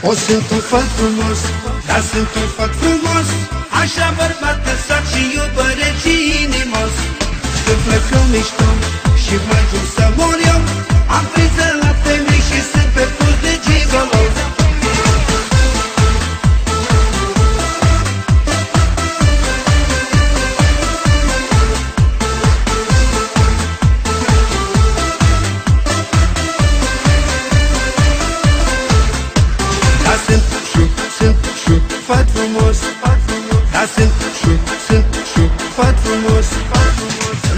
O sunt un fat frumos, dar sunt un fat frumos. Așa bărbat de sat și iubăret și inimos. Când plecăm mișto și mai jur să mor eu, am priză la femei și sunt pe pus de gigolo. Fat frumos, dar sunt fat frumos.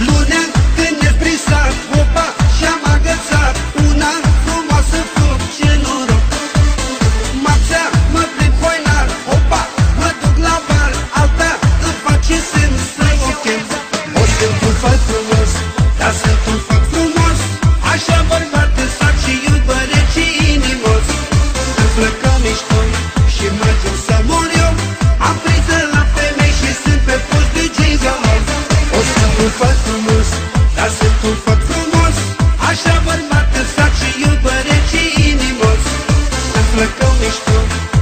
Lunea când ne-s prisat, opa, și-am agățat una frumoasă foc, ce noroc. Marțea mă prind hoinar, opa, mă duc la bar, alta îmi face semn să o chem. O sunt un fat frumos, dar sunt un fat frumos. Așa bărbat de sat și iubăret și inimos. Când plecăm mișto și mergem să mor eu, am priză la femei și sunt pe post de gigolo. O sunt un fat frumos, dar sunt un fat frumos. Așa bărbat de sat și iubăret și inimos. Când plecăm mișto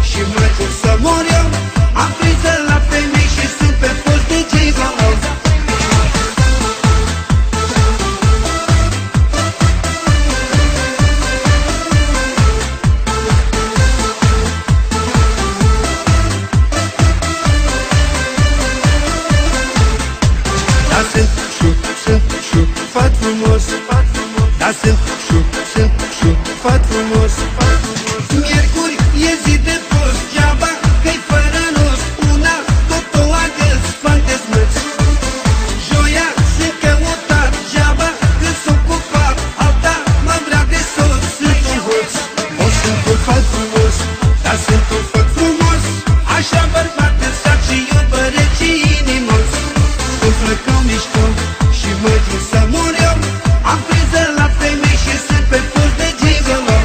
și mergem să mor eu, am priză la femei și sunt pe post de gigolo. Sunt fat frumos, dar sunt fat frumos. Miercuri e zi de post, geaba că-i fără nos, una tot o agăț, fac dezmăți. Joia sunt căutat, geaba că s-o ocupat, alta mă vrea de soț, sunt un hoț. O sunt un fat frumos, dar sunt un fat frumos. Așa bărbat de sat și iubăret și inimos. Când plecăm mișto și mergem să mor eu, am priză la femei și sunt pe post de gigolo.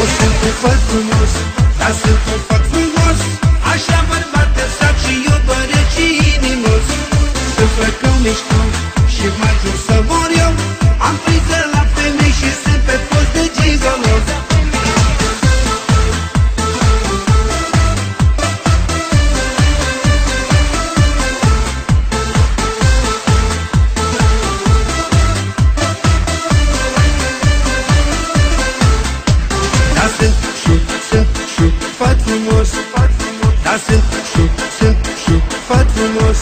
O sunt un fat frumos, dar sunt un fat frumos. Așa bărbat de sat și iubăret și inimos. Când plecăm mișto și mergem să mor eu, am priză la femei și sunt pe post de gigolo. Fat frumos, dar sunt fat frumos.